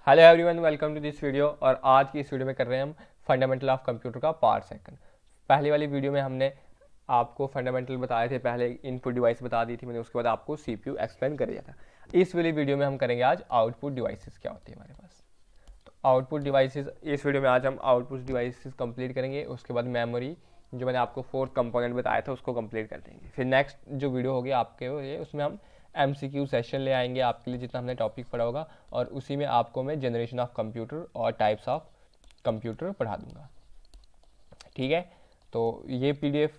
Hello everyone, welcome to this video. और आज की इस वीडियो में कर रहे हैं हम फंडामेंटल ऑफ कंप्यूटर का पार्ट सेकंड। पहली वाली वीडियो में हमने आपको फंडामेंटल बताए थे, पहले इनपुट डिवाइस बता दी थी मैंने, उसके बाद आपको सीपीयू एक्सप्लेन कर दिया था। इस वाली वीडियो में हम करेंगे आज आउटपुट डिवाइसेस क्या होती है हमारे पास। तो आउटपुट डिवाइसेस, इस वीडियो में आज हम आउटपुट डिवाइसेस कंप्लीट करेंगे। उसके बाद मेमोरी, जो मैंने आपको 4th कंपोनेंट बताया था, उसको कंप्लीट कर देंगे। फिर नेक्स्ट जो वीडियो होगी आपके लिए, उसमें हम MCQ सेशन ले आएंगे आपके लिए, जितना हमने टॉपिक पढ़ा होगा, और उसी में आपको मैं जनरेशन ऑफ कंप्यूटर और टाइप्स ऑफ कंप्यूटर पढ़ा दूंगा। ठीक है, तो ये PDF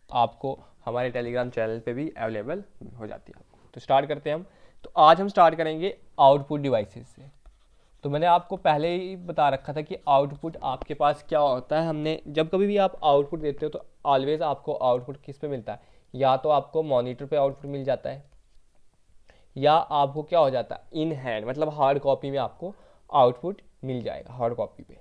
आपको हमारे टेलीग्राम चैनल पे भी अवेलेबल हो जाती है आपको। तो स्टार्ट करते हैं हम। तो आज हम स्टार्ट करेंगे आउटपुट डिवाइसेस से। तो मैंने आपको पहले ही बता रखा था कि आउटपुट आपके पास क्या होता है। हमने जब कभी भी आप आउटपुट देते हो तो ऑलवेज आपको आउटपुट किस पे मिलता है, या तो आपको मॉनिटर पे आउटपुट मिल जाता है, या आपको क्या हो जाता है इन हैंड, मतलब हार्ड कॉपी में आपको आउटपुट मिल जाएगा। हार्ड कॉपी पे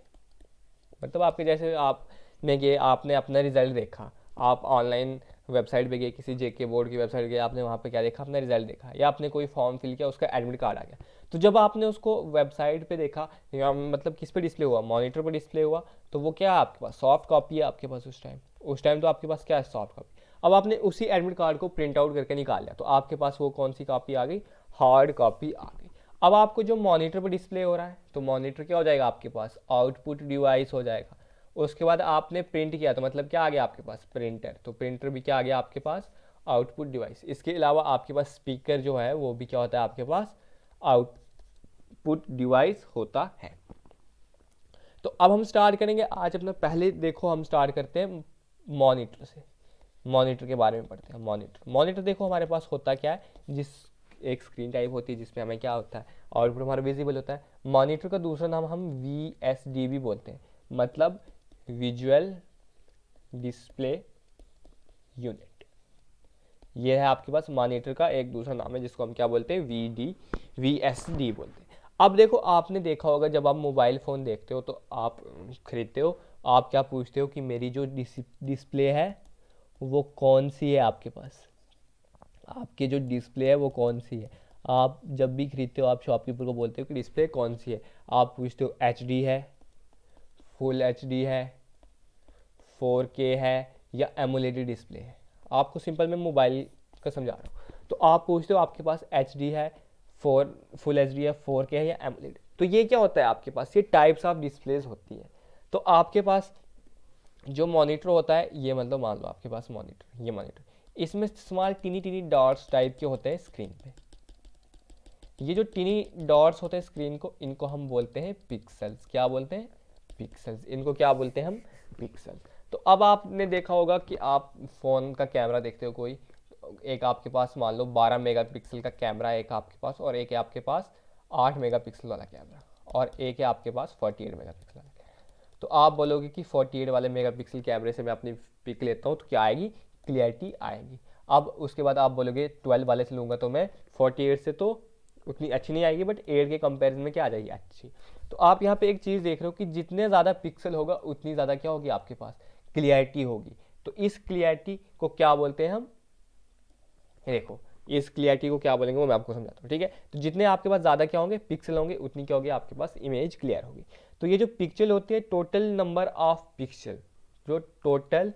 मतलब आपके जैसे आपने गए, आपने अपना रिजल्ट देखा, आप ऑनलाइन वेबसाइट पे गए, किसी जेके बोर्ड की वेबसाइट गए, आपने वहाँ पे क्या देखा, अपना रिजल्ट देखा, या आपने कोई फॉर्म फिल किया, उसका एडमिट कार्ड आ गया। तो जब आपने उसको वेबसाइट पे देखा, या मतलब किस पे डिस्प्ले हुआ, मॉनिटर पे डिस्प्ले हुआ, तो वो क्या है आपके पास, सॉफ्ट कॉपी है आपके पास। उस टाइम तो आपके पास क्या है, सॉफ्ट कॉपी। अब आपने उसी एडमिट कार्ड को प्रिंट आउट करके निकाल लिया, तो आपके पास वो कौन सी कॉपी आ गई, हार्ड कॉपी आ गई। अब आपको जो मॉनिटर पर डिस्प्ले हो रहा है, तो मॉनिटर क्या हो जाएगा आपके पास, आउटपुट डिवाइस हो जाएगा। उसके बाद आपने प्रिंट किया, तो मतलब क्या आ गया आपके पास, प्रिंटर। तो प्रिंटर भी क्या आ गया आपके पास, आउटपुट डिवाइस। इसके अलावा आपके पास स्पीकर जो है वो भी क्या होता है आपके पास, आउटपुट डिवाइस होता है। तो अब हम स्टार्ट करेंगे आज अपना, पहले देखो हम स्टार्ट करते हैं मॉनिटर से। मॉनिटर के बारे में पढ़ते हैं। मॉनिटर देखो हमारे पास होता क्या है, जिस एक स्क्रीन टाइप होती है जिसमें हमें क्या होता है, आउटपुट हमारा विजिबल होता है। मॉनिटर का दूसरा नाम हम VSD भी बोलते हैं, मतलब विजुअल डिस्प्ले यूनिट। ये है आपके पास मॉनिटर का एक दूसरा नाम है, जिसको हम क्या बोलते हैं, VSD बोलते हैं। अब देखो, आपने देखा होगा जब आप मोबाइल फ़ोन देखते हो, तो आप खरीदते हो, आप क्या पूछते हो कि मेरी जो डिस्प्ले है वो कौन सी है आपके पास, आपकी जो डिस्प्ले है वो कौन सी है। आप जब भी खरीदते हो, आप शॉपकीपर को बोलते हो कि डिस्प्ले कौन सी है। आप पूछते हो HD है, फुल HD है, 4K है, या एमुलेटेड डिस्प्ले है। आपको सिंपल मैं मोबाइल का समझा रहा हूँ। तो आप पूछते हो आपके पास HD है, फुल HD है, 4K है, या एमुलेटेड। तो ये क्या होता है आपके पास, ये टाइप्स ऑफ डिस्प्लेज होती है। तो आपके पास जो मॉनिटर होता है, ये मतलब मान लो आपके पास मॉनिटर, ये मॉनिटर, इसमें small tiny tiny dots type के होते हैं स्क्रीन पे। ये जो टीनी डॉट्स होते हैं स्क्रीन को, इनको हम बोलते हैं पिक्सल्स। क्या बोलते हैं, पिक्सल्स। इनको क्या बोलते हैं हम, पिक्सल। तो अब आपने देखा होगा कि आप फ़ोन का कैमरा देखते हो, कोई एक आपके पास मान लो 12 मेगापिक्सल का कैमरा है एक आपके पास, और एक है आपके पास 8 मेगापिक्सल वाला कैमरा, और एक है आपके पास 48 मेगापिक्सल वाला। तो आप बोलोगे कि 48 वाले मेगापिक्सल कैमरे से मैं अपनी पिक लेता हूँ तो क्या आएगी, क्लियरिटी आएगी। अब उसके बाद आप बोलोगे 12 वाले से लूँगा तो मैं 48 से तो उतनी अच्छी नहीं आएगी, बट 8 के कंपैरिजन में क्या आ जाएगी, अच्छी। तो आप यहाँ पे एक चीज़ देख रहे हो कि जितने ज़्यादा पिक्सल होगा उतनी ज़्यादा क्या होगी आपके पास, क्लियरिटी होगी। तो इस क्लियरिटी को क्या बोलते हैं हम, देखो इस क्लियरिटी को क्या बोलेंगे वो मैं आपको समझाता हूँ। ठीक है, तो जितने आपके पास ज़्यादा क्या होंगे, पिक्सल होंगे, उतनी क्या होगी आपके पास, इमेज क्लियर होगी। तो ये जो पिक्सल होती है, टोटल नंबर ऑफ पिक्सल, जो टोटल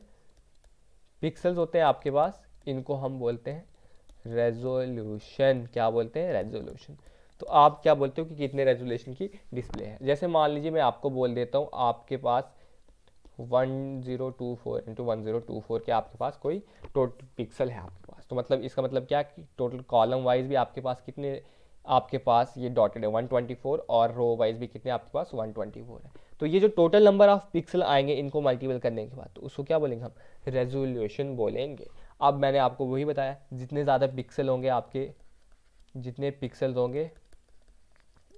पिक्सल्स होते हैं आपके पास, इनको हम बोलते हैं रेजोल्यूशन। क्या बोलते हैं, रेजोल्यूशन। तो आप क्या बोलते हो कि कितने रेजोल्यूशन की डिस्प्ले है। जैसे मान लीजिए मैं आपको बोल देता हूँ, आपके पास 1024 × 1024 के आपके पास कोई टोटल पिक्सल है आपके पास। तो मतलब इसका मतलब क्या कि टोटल कॉलम वाइज भी आपके पास कितने, आपके पास ये डॉटेड है 124, और रो वाइज भी कितने आपके पास 124 है। तो ये जो टोटल नंबर ऑफ पिक्सल आएंगे, इनको मल्टीपल करने के बाद, तो उसको क्या बोलेंगे हम, रेजोल्यूशन बोलेंगे। अब मैंने आपको वही बताया, जितने ज़्यादा पिक्सल होंगे आपके, जितने पिक्सल होंगे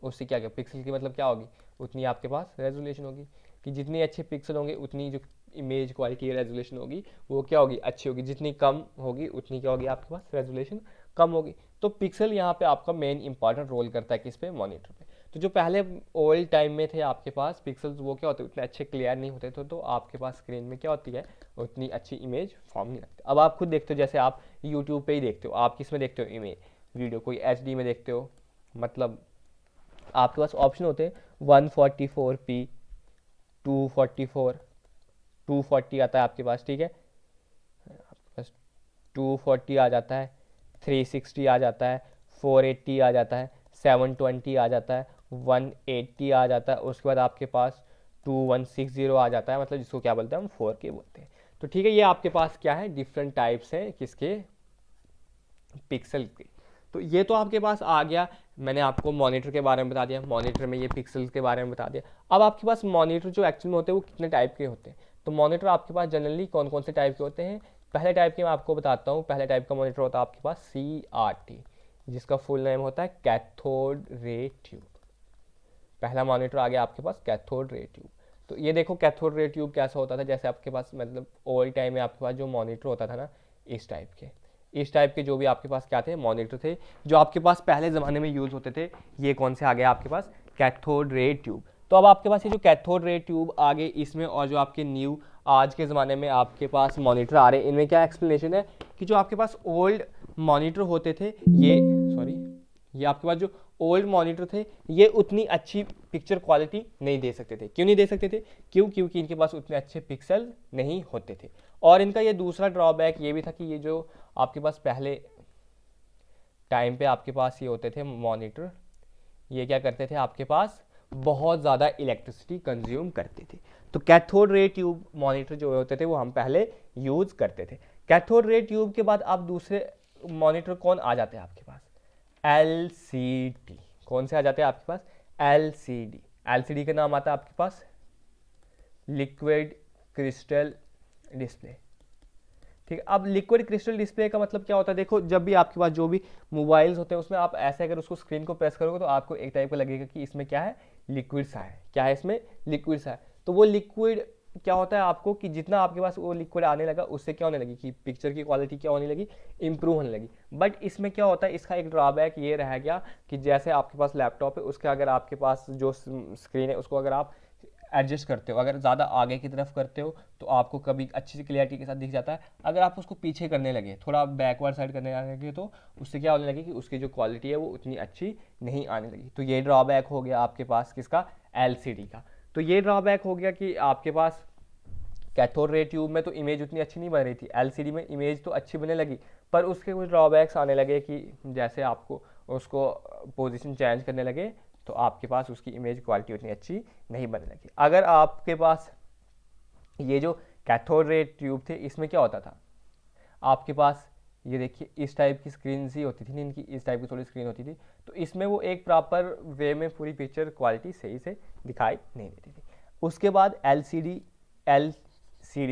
उससे क्या क्या, पिक्सल की मतलब क्या होगी, उतनी आपके पास रेजोल्यूशन होगी। कि जितनी अच्छे पिक्सल होंगे उतनी जो इमेज क्वालिटी रेजोल्यूशन होगी वो क्या होगी, अच्छी होगी। जितनी कम होगी उतनी क्या होगी आपके पास, रेजोल्यूशन कम होगी। तो पिक्सल यहाँ पे आपका मेन इंपॉर्टेंट रोल करता है, किस पे, मॉनिटर पे। तो जो पहले ओल्ड टाइम में थे आपके पास पिक्सल्स, वो क्या होते उतने अच्छे क्लियर नहीं होते थे, तो आपके पास स्क्रीन में क्या होती है, उतनी अच्छी इमेज फॉर्म नहीं लगती। अब आप खुद देखते हो, जैसे आप यूट्यूब पे ही देखते हो, आप किस में देखते हो इमेज वीडियो, कोई HD में देखते हो, मतलब आपके पास ऑप्शन होते हैं 144p, 244, 240 आता है आपके पास, ठीक है, आपके पास 240 आ जाता है, 360 आ जाता है, 480 आ जाता है, 720 आ जाता है, 180 आ जाता है, उसके बाद आपके पास 2160 आ जाता है, मतलब जिसको क्या बोलते हैं हम 4K बोलते हैं। तो ठीक है, ये आपके पास क्या है, डिफरेंट टाइप्स हैं किसके, पिक्सल के। तो ये तो आपके पास आ गया, मैंने आपको मॉनिटर के बारे में बता दिया, मॉनिटर में ये पिक्सल्स के बारे में बता दिया। अब आपके पास मॉनिटर जो एक्चुअल में होते हैं वो कितने टाइप के होते हैं। तो मॉनिटर आपके पास जनरली कौन कौन से टाइप के होते हैं। पहले टाइप के मैं आपको बताता हूँ। पहले टाइप का मॉनिटर होता है आपके पास CRT, जिसका फुल नेम होता है कैथोड रे ट्यूब। पहला मॉनिटर आ गया आपके पास कैथोड रे ट्यूब। तो ये देखो कैथोड रे ट्यूब कैसा होता था, जैसे आपके पास मतलब ओल्ड टाइम में आपके पास जो मॉनिटर होता था ना, इस टाइप के जो भी आपके पास क्या थे, मॉनिटर थे, जो आपके पास पहले ज़माने में यूज़ होते थे। ये कौन से आ गए आपके पास, कैथोड रे ट्यूब। तो अब आपके पास ये जो कैथोड रे ट्यूब आ गए इसमें, और जो आपके न्यू आज के ज़माने में आपके पास मॉनिटर आ रहे हैं, इनमें क्या एक्सप्लेनेशन है कि जो आपके पास ओल्ड मॉनिटर होते थे, ये आपके पास जो ओल्ड मॉनिटर थे, ये उतनी अच्छी पिक्चर क्वालिटी नहीं दे सकते थे। क्यों नहीं दे सकते थे, क्योंकि इनके पास उतने अच्छे पिक्सल नहीं होते थे। और इनका ये दूसरा ड्रॉबैक ये भी था कि ये जो आपके पास पहले टाइम पे आपके पास ये होते थे मॉनिटर, ये क्या करते थे, आपके पास बहुत ज़्यादा इलेक्ट्रिसिटी कंज्यूम करते थे। तो कैथोड रे ट्यूब मॉनिटर जो होते थे वो हम पहले यूज़ करते थे। कैथोड रे ट्यूब के बाद अब दूसरे मॉनिटर कौन आ जाते हैं आपके पास, LCD। कौन से आ जाते हैं आपके पास, LCD का नाम आता है आपके पास लिक्विड क्रिस्टल डिस्प्ले। ठीक है, अब लिक्विड क्रिस्टल डिस्प्ले का मतलब क्या होता है, देखो जब भी आपके पास जो भी मोबाइल्स होते हैं उसमें आप ऐसे अगर उसको स्क्रीन को प्रेस करोगे तो आपको एक टाइप का लगेगा कि इसमें क्या है, लिक्विड सा है। क्या है इसमें, लिक्विड सा है। तो वो लिक्विड क्या होता है आपको कि जितना आपके पास वो लिक्विड आने लगा उससे क्या होने लगी कि पिक्चर की क्वालिटी क्या होने लगी, इंप्रूव होने लगी। बट इसमें क्या होता है, इसका एक ड्रॉबैक ये रह गया कि जैसे आपके पास लैपटॉप है, उसके अगर आपके पास जो स्क्रीन है उसको अगर आप एडजस्ट करते हो, अगर ज़्यादा आगे की तरफ करते हो तो आपको कभी अच्छी सी क्लियरिटी के साथ दिख जाता है। अगर आप उसको पीछे करने लगे, थोड़ा बैकवर्ड साइड करने लगे, तो उससे क्या होने लगी कि उसकी जो क्वालिटी है वो उतनी अच्छी नहीं आने लगी। तो ये ड्रॉबैक हो गया आपके पास किसका, LCD का। तो ये ड्रॉबैक हो गया कि आपके पास कैथोड रे ट्यूब में तो इमेज उतनी अच्छी नहीं बन रही थी, LCD में इमेज तो अच्छी बनने लगी, पर उसके कुछ ड्रॉबैक्स आने लगे कि जैसे आपको उसको पोजीशन चेंज करने लगे तो आपके पास उसकी इमेज क्वालिटी उतनी अच्छी नहीं बनने लगी। अगर आपके पास ये जो कैथोड रे ट्यूब थे, इसमें क्या होता था, आपके पास ये देखिए इस टाइप की स्क्रीन ही होती थी, इनकी इस टाइप की थोड़ी स्क्रीन होती थी, तो इसमें वो एक प्रॉपर वे में पूरी पिक्चर क्वालिटी सही से दिखाई नहीं देती थी। उसके बाद LCD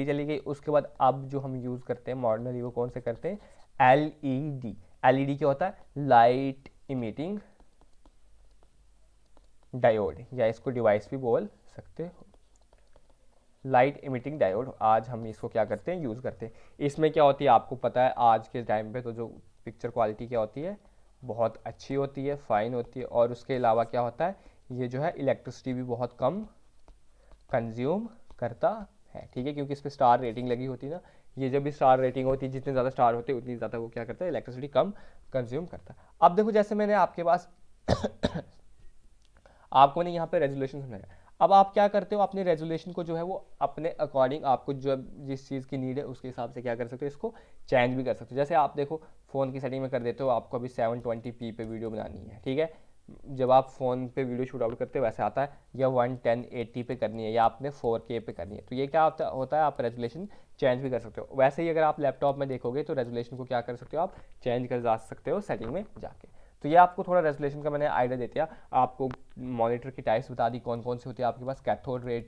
चली गई। उसके बाद अब जो हम यूज़ करते हैं मॉडर्नली वो कौन से करते हैं, LED क्या होता है, लाइट इमिटिंग डायोड, या इसको डिवाइस भी बोल सकते हो, लाइट इमिटिंग डायोड। आज हम इसको क्या करते हैं, यूज़ करते हैं। इसमें क्या होती है आपको पता है, आज के टाइम पे तो जो पिक्चर क्वालिटी क्या होती है, बहुत अच्छी होती है, फाइन होती है। और उसके अलावा क्या होता है, ये जो है इलेक्ट्रिसिटी भी बहुत कम कंज्यूम करता है। ठीक है, क्योंकि इस पर स्टार रेटिंग लगी होती है ना, ये जब भी स्टार रेटिंग होती है, जितने ज़्यादा स्टार होते हैं उतनी ज़्यादा वो क्या करता है, इलेक्ट्रिसिटी कम कंज्यूम करता है। अब देखो जैसे मैंने आपके पास आपको मैंने यहाँ पे रेजोल्यूशन समझाया। अब आप क्या करते हो, अपने रेजोल्यूशन को जो है वो अपने अकॉर्डिंग आपको जो जिस चीज़ की नीड है उसके हिसाब से क्या कर सकते हो, इसको चेंज भी कर सकते हो। जैसे आप देखो फ़ोन की सेटिंग में कर देते हो, आपको अभी 720p पे वीडियो बनानी है, ठीक है, जब आप फ़ोन पे वीडियो शूट आउट करते हो वैसे आता है, या 1080 पे करनी है, या आपने 4K पे करनी है, तो ये क्या होता है, आप रेजोल्यूशन चेंज भी कर सकते हो। वैसे ही अगर आप लैपटॉप में देखोगे तो रेजोल्यूशन को क्या कर सकते हो, आप चेंज कर जा सकते हो सेटिंग में जाके। तो ये आपको थोड़ा रेजोल्यूशन का मैंने आइडिया दे दिया। आपको मॉनिटर की टाइप्स बता दी कौन कौन सी होती है आपके पास। कैथोड रे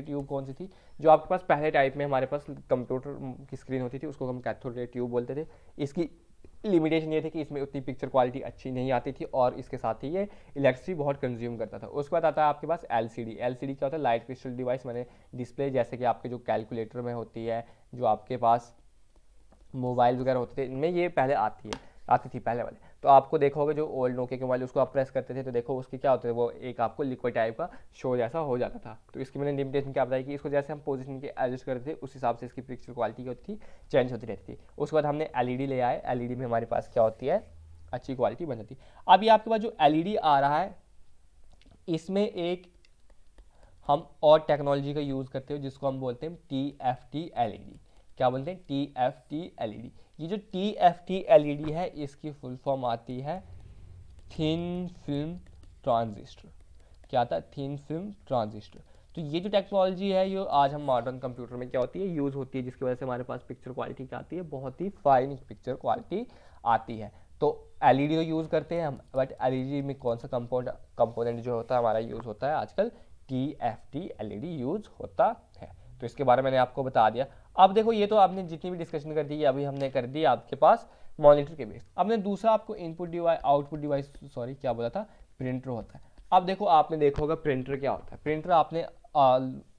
ट्यूब कौन सी थी, जो आपके पास पहले टाइप में हमारे पास कंप्यूटर की स्क्रीन होती थी उसको हम कैथोड रे ट्यूब बोलते थे। इसकी लिमिटेशन ये थी कि इसमें उतनी पिक्चर क्वालिटी अच्छी नहीं आती थी, और इसके साथ ही ये इलेक्ट्रिसिटी बहुत कंज्यूम करता था। उसके बाद आता है आपके पास LCD क्या होता है, लाइट क्रिस्टल डिवाइस, मैंने डिस्प्ले, जैसे कि आपके जो कैलकुलेटर में होती है, जो आपके पास मोबाइल वगैरह होते थे, इनमें ये पहले आती थी पहले वाले। तो आपको देखोगे जो ओल्ड नोकिया के मोबाइल उसको आप प्रेस करते थे तो देखो उसके क्या होते थे, वो एक आपको लिक्विड टाइप का शो जैसा हो जाता था। तो इसकी मैंने लिमिटेशन क्या बताई कि इसको जैसे हम पोजीशन के एडजस्ट करते थे उस हिसाब से इसकी पिक्चर क्वालिटी होती थी, चेंज होती रहती थी। उसके बाद हमने LED ले आए, LED में हमारे पास क्या होती है, अच्छी क्वालिटी बन जाती है। अब ये आपके पास जो LED आ रहा है, इसमें एक हम और टेक्नोलॉजी का यूज़ करते हो जिसको हम बोलते हैं TFT LED। क्या बोलते हैं? TFT LED। ये जो TFT LED है इसकी फुल फॉर्म आती है थिन फिल्म ट्रांजिस्टर। क्या आता है? Thin film transistor. तो ये जो टेक्नोलॉजी है ये आज हम मॉडर्न कंप्यूटर में क्या होती है, यूज़ होती है, जिसकी वजह से हमारे पास पिक्चर क्वालिटी क्या आती है, बहुत ही फाइन पिक्चर क्वालिटी आती है। तो एलईडी तो यूज़ करते हैं हम, बट एलईडी में कौन सा कंपोनेंट जो होता है हमारा यूज़ होता है आजकल, TFT LED यूज़ होता है। तो इसके बारे में मैंने आपको बता दिया। अब देखो ये तो आपने जितनी भी डिस्कशन कर दी अभी हमने कर दी आपके पास मॉनिटर के बेस। अब मैं दूसरा आपको input device output device sorry क्या बोला था, प्रिंटर होता है। अब देखो आपने देखा होगा प्रिंटर क्या होता है। प्रिंटर आपने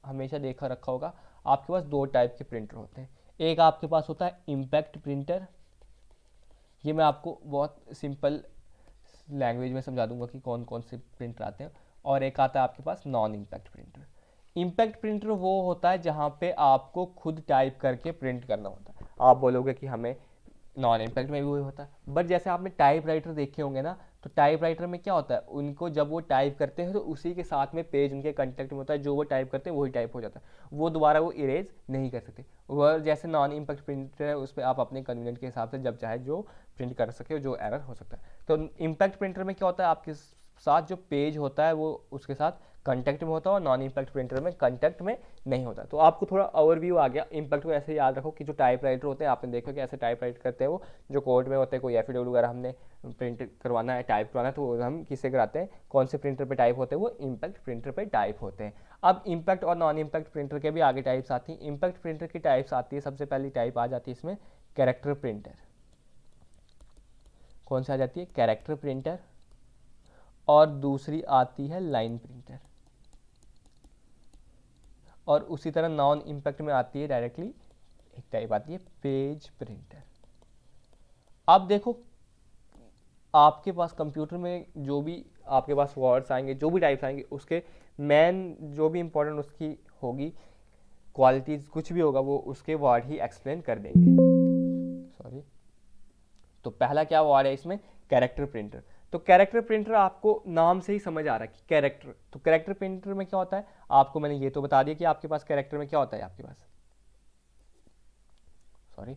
हमेशा देखा रखा होगा, आपके पास दो टाइप के प्रिंटर होते हैं। एक आपके पास होता है इम्पैक्ट प्रिंटर, ये मैं आपको बहुत सिंपल लैंग्वेज में समझा दूंगा कि कौन कौन से प्रिंटर आते हैं। और एक आता है आपके पास non impact printer. Impact printer वो होता है जहाँ पे आपको खुद टाइप करके प्रिंट करना होता है। आप बोलोगे कि हमें नॉन इम्पैक्ट में भी वही होता है, बट जैसे आपने टाइप राइटर देखे होंगे ना, तो टाइप राइटर में क्या होता है, उनको जब वो टाइप करते हैं तो उसी के साथ में पेज उनके कंटेक्ट में होता है, जो वो टाइप करते हैं वही टाइप हो जाता है, वो दोबारा वो इरेज नहीं कर सकते। वह जैसे नॉन इम्पैक्ट प्रिंटर है उस पर आप अपने कन्वीनियंट के हिसाब से जब चाहे जो प्रिंट कर सके, जो एरर हो सकता है। तो इम्पैक्ट प्रिंटर में क्या होता है, आपके साथ जो पेज होता है वो उसके साथ कंटेक्ट में होता है, और नॉन इम्पैक्ट प्रिंटर में कंटेक्ट में नहीं होता। तो आपको थोड़ा ओवरव्यू आ गया। इम्पैक्ट को ऐसे याद रखो कि जो टाइप राइटर होते हैं, आपने देखा कि ऐसे टाइप राइट करते हैं, वो जो कोर्ट में होते हैं, कोई एफिडेविट वगैरह हमने प्रिंट करवाना है, टाइप करवाना है, तो हम किससे कराते हैं, कौन से प्रिंटर पे टाइप होते हैं, वो इम्पैक्ट प्रिंटर पे टाइप होते हैं। अब इम्पैक्ट और नॉन इम्पैक्ट प्रिंटर के भी आगे टाइप्स आती हैं। इम्पैक्ट प्रिंटर की टाइप्स आती है, सबसे पहली टाइप आ जाती है इसमें कैरेक्टर प्रिंटर। कौन सी आ जाती है? Character printer. और दूसरी आती है लाइन प्रिंटर। और उसी तरह नॉन इम्पैक्ट में आती है डायरेक्टली एक टाइप आती है पेज प्रिंटर। अब देखो आपके पास कंप्यूटर में जो भी आपके पास वर्ड्स आएंगे, जो भी टाइप्स आएंगे, उसके मेन जो भी इंपॉर्टेंट उसकी होगी क्वालिटीज, कुछ भी होगा वो उसके वर्ड ही एक्सप्लेन कर देंगे। सॉरी, तो पहला क्या वर्ड है इसमें? Character printer. तो कैरेक्टर प्रिंटर आपको नाम से ही समझ आ रहा है कि कैरेक्टर। तो कैरेक्टर प्रिंटर में क्या होता है, आपको मैंने ये तो बता दिया कि आपके पास कैरेक्टर में क्या होता है, आपके पास सॉरी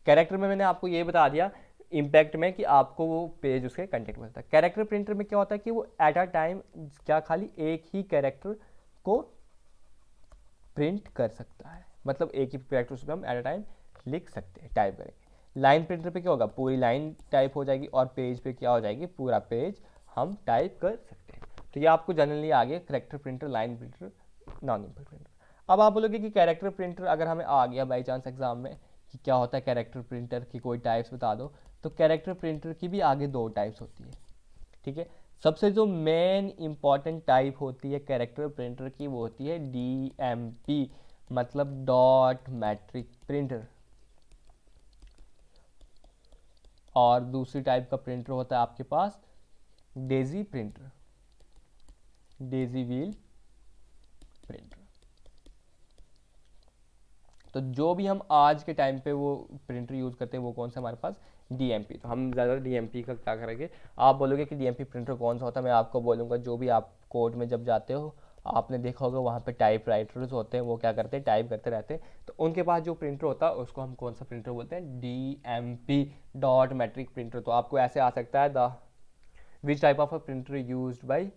कैरेक्टर में मैंने आपको ये बता दिया इम्पैक्ट में कि आपको वो पेज उसके कंटेंट में होता है। कैरेक्टर प्रिंटर में क्या होता है कि वो एट अ टाइम क्या खाली एक ही कैरेक्टर को प्रिंट कर सकता है, मतलब एक ही कैरेक्टर उसमें हम एट अ टाइम लिख सकते हैं, टाइप करेंगे। लाइन प्रिंटर पे क्या होगा, पूरी लाइन टाइप हो जाएगी, और पेज पे क्या हो जाएगी, पूरा पेज हम टाइप कर सकते हैं। तो ये आपको जनरली आ गया character printer, line printer, non impact printer. अब आप बोलोगे कि कैरेक्टर प्रिंटर अगर हमें आ गया बाई चांस एग्जाम में कि क्या होता है कैरेक्टर प्रिंटर की, कोई टाइप्स बता दो, तो कैरेक्टर प्रिंटर की भी आगे दो टाइप्स होती है। ठीक है, सबसे जो मेन इंपॉर्टेंट टाइप होती है कैरेक्टर प्रिंटर की वो होती है DMP, मतलब डॉट मैट्रिक प्रिंटर। और दूसरी टाइप का प्रिंटर होता है आपके पास daisy printer, daisy wheel printer. तो जो भी हम आज के टाइम पे वो प्रिंटर यूज़ करते हैं वो कौन सा हमारे पास, DMP। तो हम ज़्यादा DMP का क्या करेंगे, आप बोलोगे कि DMP प्रिंटर कौन सा होता है, मैं आपको बोलूँगा जो भी आप कोर्ट में जब जाते हो आपने देखा होगा वहाँ पे टाइप राइटर्स होते हैं, वो क्या करते हैं, टाइप करते रहते हैं। तो उनके पास जो प्रिंटर होता है उसको हम कौन सा प्रिंटर बोलते हैं, DMP, डॉट मैट्रिक प्रिंटर। तो आपको ऐसे आ सकता है the which type of a printer used by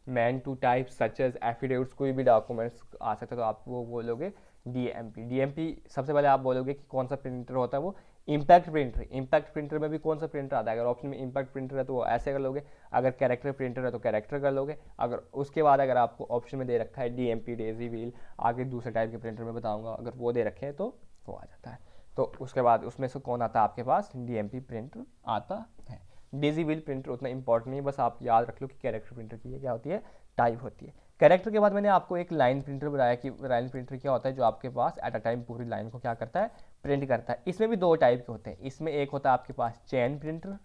man to type such as affidavits, कोई भी डॉक्यूमेंट्स आ सकता है, तो आप वो बोलोगे DMP। सबसे पहले आप बोलोगे कि कौन सा प्रिंटर होता है, वो इम्पैक्ट प्रिंटर। इम्पैक्ट प्रिंटर में भी कौन सा प्रिंटर आता है, अगर ऑप्शन में इम्पैक्ट प्रिंटर है तो वो ऐसे कर लोगे, अगर कैरेक्टर प्रिंटर है तो कैरेक्टर कर लोगे, अगर उसके बाद अगर आपको ऑप्शन में दे रखा है DMP, डेजी व्हील, आगे दूसरे टाइप के प्रिंटर में बताऊंगा, अगर वो दे रखे हैं तो वो आ जाता है। तो उसके बाद उसमें से कौन आता है आपके पास, DMP प्रिंटर आता है। डेजी व्हील प्रिंटर उतना इंपॉर्टेंट नहीं है, बस आप याद रख लो कि कैरेक्टर प्रिंटर की क्या होती है, टाइप होती है। कैरेक्टर के बाद मैंने आपको एक लाइन प्रिंटर बताया कि लाइन प्रिंटर क्या होता है, जो आपके पास एट अ टाइम पूरी लाइन को क्या करता है, प्रिंट करता है। इसमें भी दो टाइप के होते हैं, इसमें एक होता है आपके पास चेन प्रिंटर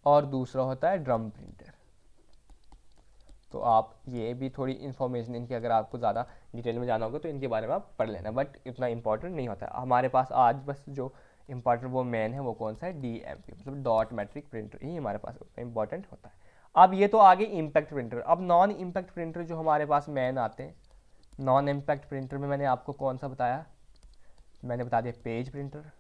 और दूसरा होता है ड्रम प्रिंटर। तो आप ये भी थोड़ी इन्फॉर्मेशन इनकी अगर आपको ज़्यादा डिटेल में जाना होगा तो इनके बारे में आप पढ़ लेना, बट इतना इंपॉर्टेंट नहीं होता है हमारे पास आज। बस जो इंपॉर्टेंट वो मेन है वो कौन सा है, DMP, मतलब डॉट मैट्रिक प्रिंटर ही हमारे पास इंपॉर्टेंट होता है। अब ये तो आगे इम्पैक्ट प्रिंटर। अब नॉन इम्पैक्ट प्रिंटर जो हमारे पास मेन आते हैं, नॉन इम्पैक्ट प्रिंटर में मैंने आपको कौन सा बताया, मैंने बता दिया पेज प्रिंटर।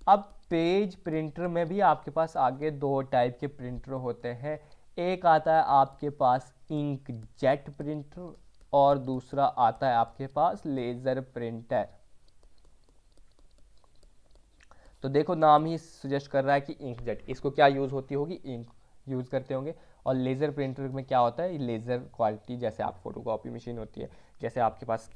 अब पेज प्रिंटर में भी आपके पास आगे दो टाइप के प्रिंटर होते हैं, एक आता है आपके पास इंकजेट प्रिंटर और दूसरा आता है आपके पास लेजर प्रिंटर। तो देखो नाम ही सजेस्ट कर रहा है कि इंकजेट, इसको क्या यूज़ होती होगी, इंक यूज़ करते होंगे। और लेज़र प्रिंटर में क्या होता है, लेज़र क्वालिटी, जैसे आप फोटोकॉपी मशीन होती है, जैसे आपके पास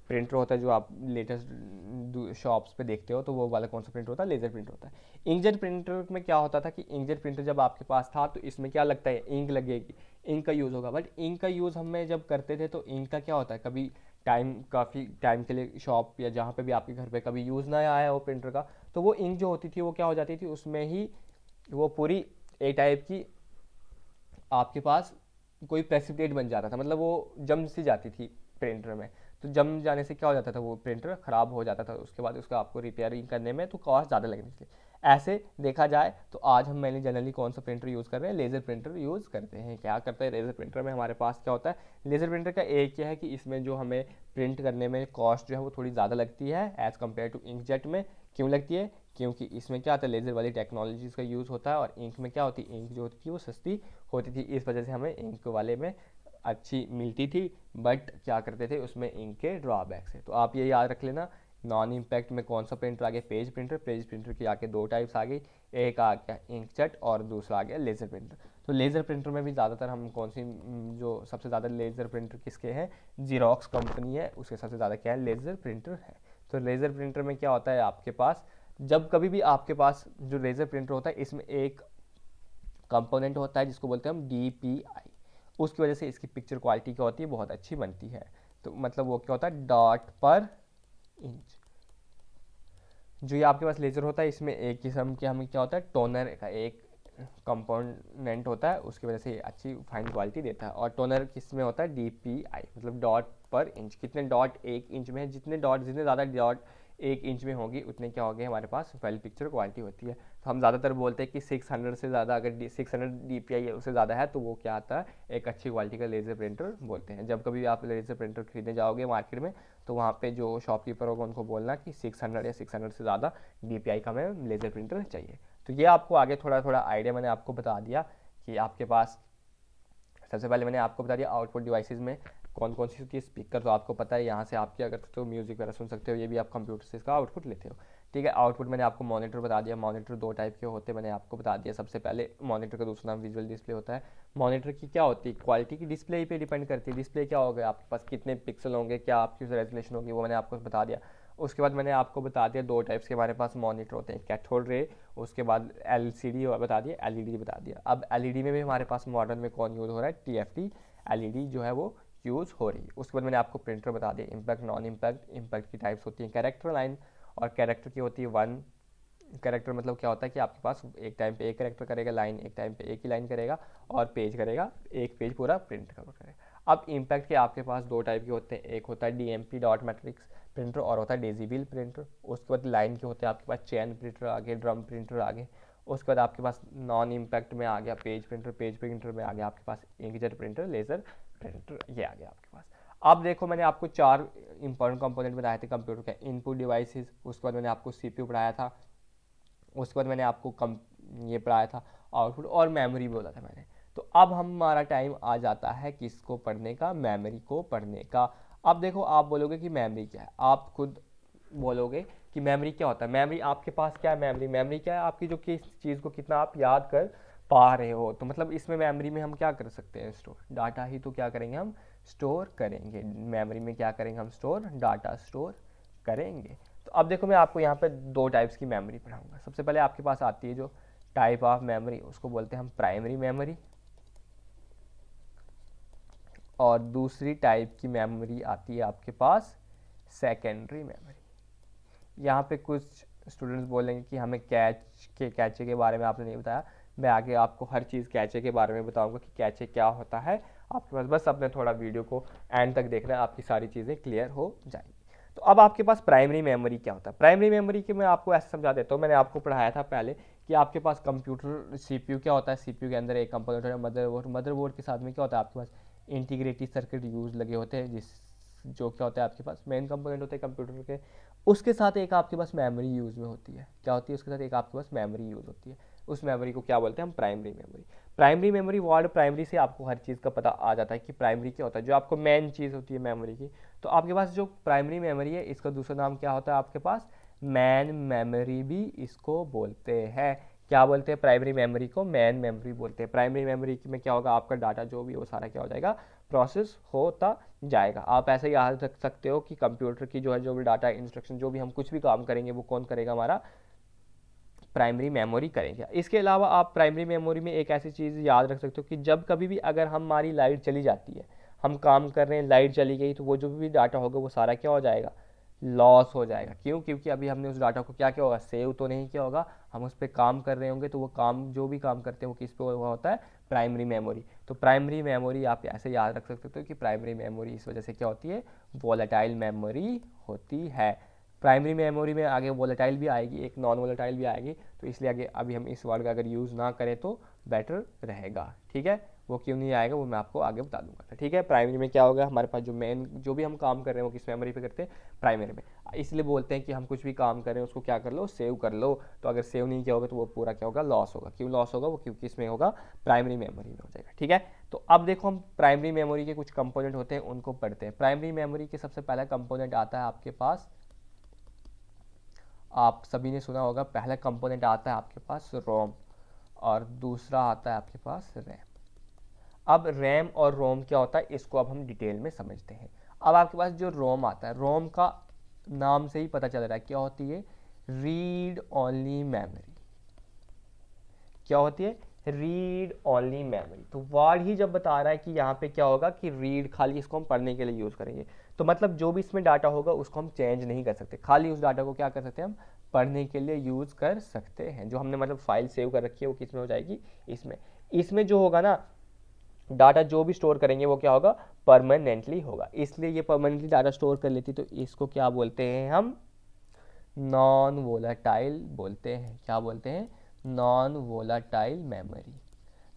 प्रिंटर होता है जो आप लेटेस्ट शॉप्स पे देखते हो, तो वो वाला कौन सा प्रिंटर होता है, लेज़र प्रिंटर होता है। इंकजेट प्रिंटर में क्या होता था कि इंकजेट प्रिंटर जब आपके पास था तो इसमें क्या लगता है, इंक लगेगी, इंक का यूज़ होगा। बट इंक का यूज़ हमें जब करते थे तो इंक का क्या होता है, कभी काफ़ी टाइम के लिए शॉप या जहाँ पे भी आपके घर पे कभी यूज़ ना आया वो प्रिंटर का, तो वो इंक जो होती थी वो क्या हो जाती थी, उसमें ही वो पूरी एक टाइप की आपके पास कोई प्रेसिपिटेट बन जाता था, मतलब वो जम सी जाती थी प्रिंटर में। तो जम जाने से क्या हो जाता था, वो प्रिंटर ख़राब हो जाता था, उसके बाद उसका आपको रिपेयरिंग करने में तो कॉस्ट ज़्यादा लगनी थी। ऐसे देखा जाए तो आज हम मैंने जनरली कौन सा प्रिंटर यूज़ कर रहे हैं, लेज़र प्रिंटर यूज़ करते हैं। क्या करते हैं लेज़र प्रिंटर में, हमारे पास क्या होता है, लेज़र प्रिंटर का एक क्या है कि इसमें जो हमें प्रिंट करने में कॉस्ट जो है वो थोड़ी ज़्यादा लगती है एज़ कम्पेयर टू इंकजेट में। क्यों लगती है, क्योंकि इसमें क्या होता है, लेज़र वाली टेक्नोलॉजीज़ का यूज़ होता है, और इंक में क्या होती है, इंक जो होती थी वो सस्ती होती थी, इस वजह से हमें इंक वाले में अच्छी मिलती थी। बट क्या करते थे, उसमें इंक के ड्रॉबैक्स है। तो आप ये याद रख लेना, नॉन इम्पैक्ट में कौन सा प्रिंटर आ गया, पेज प्रिंटर। पेज प्रिंटर की आके दो टाइप्स आ गई, एक आ गया इंकजेट और दूसरा आ गया लेज़र प्रिंटर। तो लेज़र प्रिंटर में भी ज़्यादातर हम कौन सी, जो सबसे ज़्यादा लेज़र प्रिंटर किसके हैं, जीरोक्स कंपनी है, उसके सबसे ज़्यादा क्या है, लेज़र प्रिंटर है। तो लेज़र प्रिंटर में क्या होता है आपके पास, जब कभी भी आपके पास जो लेज़र प्रिंटर होता है इसमें एक कंपोनेंट होता है जिसको बोलते हैं हम DPI, उसकी वजह से इसकी पिक्चर क्वालिटी क्या होती है, बहुत अच्छी बनती है। तो मतलब वो क्या होता है, डॉट पर इंच। जो ये आपके पास लेज़र होता है इसमें एक किस्म के हमें क्या होता है, टोनर का एक कंपोनेंट होता है, उसकी वजह से ये अच्छी फाइन क्वालिटी देता है। और टोनर किस में होता है, DPI, मतलब डॉट पर इंच, कितने डॉट एक इंच में है, जितने ज़्यादा डॉट एक इंच में होगी उतने क्या होंगे हमारे पास वेल पिक्चर क्वालिटी होती है। तो हम ज़्यादातर बोलते हैं कि 600 से ज़्यादा, अगर 600 DPI है उससे ज़्यादा है तो वो क्या आता है, एक अच्छी क्वालिटी का लेज़र प्रिंटर बोलते हैं। जब कभी आप लेज़र प्रिंटर खरीदने जाओगे मार्केट में तो वहाँ पे जो शॉपकीपर होगा उनको बोलना कि 600 या 600 से ज़्यादा DPI का हमें लेज़र प्रिंटर चाहिए। तो ये आपको आगे थोड़ा थोड़ा आइडिया मैंने आपको बता दिया कि आपके पास, सबसे पहले मैंने आपको बता दिया आउटपुट डिवाइसेस में कौन कौन सी होती है। स्पीकर तो आपको पता है, यहाँ से आप क्या कर सकते हो, म्यूजिक वगैरह सुन सकते हो, ये भी आप कंप्यूटर से इसका आउटपुट लेते हो। ठीक है, आउटपुट मैंने आपको मॉनिटर बता दिया, मॉनिटर दो टाइप के होते हैं मैंने आपको बता दिया। सबसे पहले मॉनिटर का दूसरा नाम विजुअल डिस्प्ले होता है। मॉनिटर की क्या होती है, क्वालिटी की डिस्प्ले पे डिपेंड करती है, डिस्प्ले क्या होगा, आपके पास कितने पिक्सल होंगे, क्या आपकी रेजोल्यूशन होगी, वो मैंने आपको बता दिया। उसके बाद मैंने आपको बता दिया दो टाइप्स के हमारे पास मॉनिटर होते हैं, कैथोड रे, उसके बाद LCD बता दिया, LED बता दिया। अब LED में भी हमारे पास मॉडर्न में कौन यूज़ हो रहा है, TFT LED जो है वो यूज़ हो रही है। उसके बाद मैंने आपको प्रिंटर बता दिया, इम्पैक्ट, नॉन इम्पैक्ट। इम्पैक्ट की टाइप्स होती हैं कैरेक्टर, लाइन, और कैरेक्टर की होती है वन कैरेक्टर, मतलब क्या होता है कि आपके पास एक टाइम पे एक कैरेक्टर करेगा, लाइन एक टाइम पे एक ही लाइन करेगा, और पेज करेगा, एक पेज पूरा प्रिंट करेगा। अब इम्पैक्ट के आपके पास दो टाइप के होते हैं, एक होता है DMP डॉट मैट्रिक्स प्रिंटर और होता है डेजीबील प्रिंटर। उसके बाद लाइन के होते हैं आपके पास चैन प्रिंटर आगे, ड्रम प्रिंटर आगे। उसके बाद आपके पास नॉन इम्पैक्ट में आ गया पेज प्रिंटर, पेज प्रिंटर में आ गया आपके पास इंकजेट प्रिंटर, लेज़र प्रिंटर, ये आ गया आपके पास। अब देखो मैंने आपको चार इंपॉर्टेंट कंपोनेंट बताए थे कंप्यूटर के, इनपुट डिवाइसेस, उसके बाद मैंने आपको CPU पढ़ाया था, उसके बाद मैंने आपको ये पढ़ाया था आउटपुट, और मेमोरी बोला था मैंने। तो अब हमारा टाइम आ जाता है किसको पढ़ने का, मेमोरी को पढ़ने का। अब देखो आप बोलोगे कि मेमोरी क्या है, आप खुद बोलोगे कि मेमोरी क्या होता है। मेमोरी आपके पास क्या है, मेमोरी क्या है, आपकी जो किस चीज़ को कितना आप याद कर पा रहे हो। तो मतलब इसमें मेमोरी में हम क्या कर सकते हैं, स्टोर डाटा ही तो क्या करेंगे हम स्टोर करेंगे। मेमोरी में क्या करेंगे हम स्टोर, डाटा स्टोर करेंगे। तो अब देखो मैं आपको यहाँ पे दो टाइप्स की मेमोरी पढ़ाऊंगा। सबसे पहले आपके पास आती है जो टाइप ऑफ मेमोरी, उसको बोलते हैं हम प्राइमरी मेमोरी, और दूसरी टाइप की मेमोरी आती है आपके पास सेकेंडरी मेमोरी। यहाँ पे कुछ स्टूडेंट्स बोलेंगे कि हमें कैचे के बारे में आपने नहीं बताया। मैं आगे आपको हर चीज़ कैचे के बारे में बताऊंगा कि कैचे क्या होता है आपके पास, बस अपने थोड़ा वीडियो को एंड तक देखना है, आपकी सारी चीज़ें क्लियर हो जाएंगी। तो अब आपके पास प्राइमरी मेमोरी क्या होता है। प्राइमरी मेमोरी के मैं आपको ऐसा समझा देता हूँ, मैंने आपको पढ़ाया था पहले कि आपके पास कंप्यूटर सीपीयू क्या होता है, सीपीयू के अंदर एक कंपोनेंट है मदरबोर्ड, मदरबोर्ड के साथ में क्या होता है आपके पास इंटीग्रेटेड सर्किट यूज लगे होते हैं, जिस जो क्या होता है आपके पास मेन कंपोनेंट होते हैं कंप्यूटर के, उसके साथ एक आपके पास मेमोरी यूज में होती है। क्या होती है उसके साथ एक आपके पास मेमोरी यूज होती है, उस मेमोरी को क्या बोलते हैं हम primary memory. Primary memory, word primary से आपको हर चीज़ का पता आ जाता है कि प्राइमरी क्या होता है, जो आपको मेन चीज़ होती है मेमोरी की। तो आपके पास जो प्राइमरी मेमोरी है इसका दूसरा नाम क्या होता है आपके पास, मैन मेमोरी भी इसको बोलते हैं। क्या बोलते हैं प्राइमरी मेमोरी को, मैन मेमोरी बोलते हैं। प्राइमरी मेमोरी में क्या होगा, आपका डाटा जो भी वो सारा क्या हो जाएगा, प्रोसेस होता जाएगा। आप ऐसे याद रख सकते हो कि कंप्यूटर की जो है जो भी डाटा इंस्ट्रक्शन जो भी हम कुछ भी काम करेंगे वो कौन करेगा, हमारा प्राइमरी मेमोरी करेंगे। इसके अलावा आप प्राइमरी मेमोरी में एक ऐसी चीज़ याद रख सकते हो कि जब कभी भी अगर हमारी लाइट चली जाती है, हम काम कर रहे हैं लाइट चली गई, तो वो जो भी डाटा होगा वो सारा क्या हो जाएगा, लॉस हो जाएगा। क्यों, क्योंकि अभी हमने उस डाटा को क्या किया होगा, सेव तो नहीं किया होगा, हम उस पर काम कर रहे होंगे, तो वो काम जो भी काम करते हैं वो किस पे हुआ होता है, प्राइमरी मेमोरी। तो प्राइमरी मेमोरी आप ऐसे याद रख सकते हो कि प्राइमरी मेमोरी इस वजह से क्या होती है, वोलेटाइल मेमोरी होती है। प्राइमरी मेमोरी में आगे वोलेटाइल भी आएगी, एक नॉन वोलेटाइल भी आएगी, तो इसलिए आगे अभी हम इस वर्ड का अगर यूज़ ना करें तो बेटर रहेगा। ठीक है, वो क्यों नहीं आएगा वो मैं आपको आगे बता दूंगा। ठीक है, प्राइमरी में क्या होगा, हमारे पास जो मेन जो भी हम काम कर रहे हैं वो किस मेमोरी पे करते हैं, प्राइमरी में। इसलिए बोलते हैं कि हम कुछ भी काम करें उसको क्या कर लो, सेव कर लो। तो अगर सेव नहीं किया होगा तो वो पूरा क्या होगा, लॉस होगा। क्यों लॉस होगा, वो क्योंकि इसमें होगा, प्राइमरी मेमोरी में हो जाएगा। ठीक है, तो अब देखो हम प्राइमरी मेमोरी के कुछ कंपोनेंट होते हैं उनको पढ़ते हैं। प्राइमरी मेमोरी के सबसे पहला कंपोनेंट आता है आपके पास, आप सभी ने सुना होगा, पहला कंपोनेंट आता है आपके पास रोम और दूसरा आता है आपके पास रैम। अब रैम और रोम क्या होता है इसको अब हम डिटेल में समझते हैं। अब आपके पास जो रोम आता है, रोम का नाम से ही पता चल रहा है क्या होती है, रीड ओनली मेमोरी। क्या होती है, रीड ओनली मेमोरी। तो वर्ड ही जब बता रहा है कि यहाँ पे क्या होगा कि रीड, खाली इसको हम पढ़ने के लिए यूज़ करेंगे, तो मतलब जो भी इसमें डाटा होगा उसको हम चेंज नहीं कर सकते, खाली उस डाटा को क्या कर सकते हैं हम, पढ़ने के लिए यूज़ कर सकते हैं। जो हमने मतलब फाइल सेव कर रखी है वो किस में हो जाएगी, इसमें। इसमें जो होगा ना डाटा जो भी स्टोर करेंगे वो क्या होगा, परमानेंटली होगा, इसलिए ये परमानेंटली डाटा स्टोर कर लेती, तो इसको क्या बोलते हैं हम, नॉन वोलाटाइल बोलते हैं। क्या बोलते हैं, नॉन वोलाटाइल मेमोरी।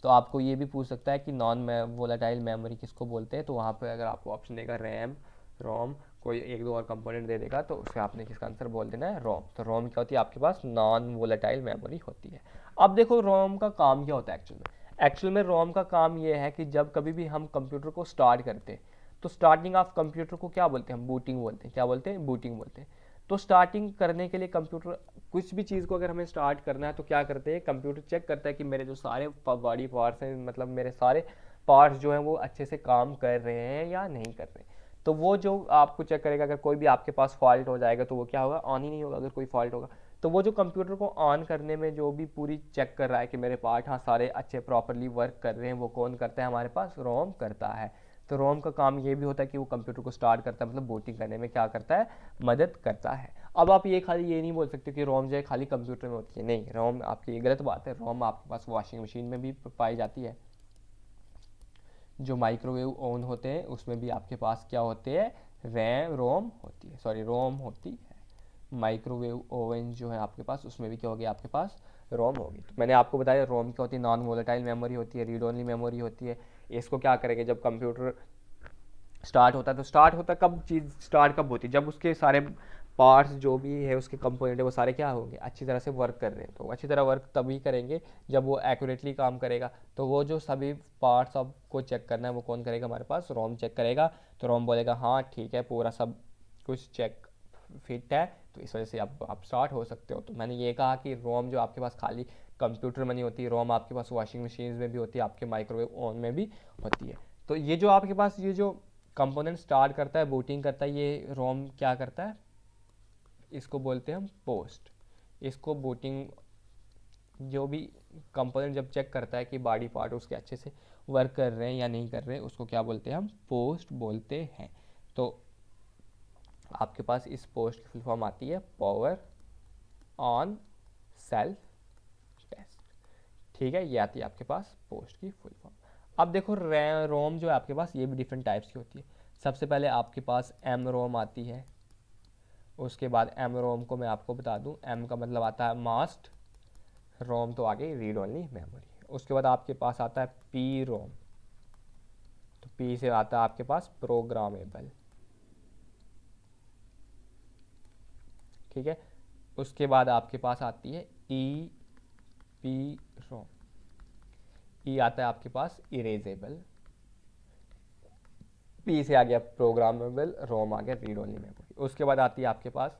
तो आपको ये भी पूछ सकता है कि नॉन वोलाटाइल मेमोरी किसको बोलते हैं, तो वहाँ पे अगर आपको ऑप्शन देगा रैम, रोम, कोई एक दो और कंपोनेंट दे देगा, तो उससे आपने किसका आंसर बोल देना है, रोम। तो रोम क्या होती है आपके पास, नॉन वोलाटाइल मेमोरी होती है। अब देखो रोम का काम क्या होता है एक्चुअल में। एक्चुअल में रोम का काम ये है कि जब कभी भी हम कंप्यूटर को स्टार्ट करते हैं, तो स्टार्टिंग ऑफ कंप्यूटर को क्या बोलते हैं हम, बूटिंग बोलते हैं। क्या बोलते हैं, बूटिंग बोलते हैं। तो स्टार्टिंग करने के लिए कंप्यूटर, कुछ भी चीज़ को अगर हमें स्टार्ट करना है तो क्या करते हैं, कंप्यूटर चेक करता है कि मेरे जो सारे बॉडी पार्ट्स हैं, मतलब मेरे सारे पार्ट्स जो हैं वो अच्छे से काम कर रहे हैं या नहीं कर रहे हैं। तो वो जो आपको चेक करेगा, अगर कोई भी आपके पास फॉल्ट हो जाएगा तो वो क्या होगा, ऑन ही नहीं होगा। अगर कोई फॉल्ट होगा तो वो जो कंप्यूटर को ऑन करने में जो भी पूरी चेक कर रहा है कि मेरे पार्ट हाँ सारे अच्छे प्रॉपरली वर्क कर रहे हैं, वो कौन करता है, हमारे पास रोम करता है। तो रोम का काम ये भी होता है कि वो कंप्यूटर को स्टार्ट करता है, मतलब बूटिंग करने में क्या करता है, मदद करता है। अब आप ये खाली ये नहीं बोल सकते कि रोम जो है खाली कंप्यूटर में होती है, नहीं, रोम आपकी ये गलत बात है। रोम आपके पास वॉशिंग मशीन में भी पाई जाती है, जो माइक्रोवेव ओवन होते हैं उसमें भी आपके पास क्या होते हैं, रोम होती है, सॉरी रोम होती है। माइक्रोवेव ओवन जो है आपके पास उसमें भी क्या होगी, आपके पास रोम होगी। तो मैंने आपको बताया रोम क्या होती है, नॉन वोलेटाइल मेमोरी होती है, रीड ओनली मेमोरी होती है। इसको क्या करेंगे, जब कंप्यूटर स्टार्ट होता है, तो स्टार्ट होता है कब, चीज़ स्टार्ट कब होती है, जब उसके सारे पार्ट्स जो भी है उसके कंपोनेंट है वो सारे क्या होंगे, अच्छी तरह से वर्क कर रहे हैं। तो अच्छी तरह वर्क तभी करेंगे जब वो एक्यूरेटली काम करेगा। तो वो जो सभी पार्ट्स आपको चेक करना है वो कौन करेगा, हमारे पास रोम चेक करेगा। तो रोम बोलेगा हाँ ठीक है, पूरा सब कुछ चेक फिट है, तो इस वजह से आप स्टार्ट हो सकते हो। तो मैंने ये कहा कि रोम जो आपके पास खाली कंप्यूटर में नहीं होती, रोम आपके पास वॉशिंग मशीन में भी होती है, आपके माइक्रोवेव ओवन में भी होती है। तो ये जो आपके पास ये जो कंपोनेंट स्टार्ट करता है, बूटिंग करता है, ये रोम क्या करता है, इसको बोलते हैं हम पोस्ट। इसको बूटिंग, जो भी कंपोनेंट जब चेक करता है कि बॉडी पार्ट उसके अच्छे से वर्क कर रहे हैं या नहीं कर रहे हैं, उसको क्या बोलते हैं हम, पोस्ट बोलते हैं। तो आपके पास इस पोस्ट की फुल फॉर्म आती है पावर ऑन सेल्फ टेस्ट। ठीक है, ये आती है आपके पास पोस्ट की फुल फॉर्म। अब देखो रोम जो है आपके पास ये भी डिफरेंट टाइप्स की होती है। सबसे पहले आपके पास एम रोम आती है, उसके बाद एम रोम को मैं आपको बता दूं, एम का मतलब आता है मास्ट, रोम तो आ गई रीड ओनली मेमोरी। उसके बाद आपके पास आता है पी रोम, तो पी से आता है आपके पास प्रोग्रामेबल, ठीक है। उसके बाद आपके पास आती है ई पी रोम, ई आता है आपके पास इरेजेबल, पी से आ गया प्रोग्रामेबल, रोम आ गया रीड ओनली मेमोरी। उसके बाद आती है आपके पास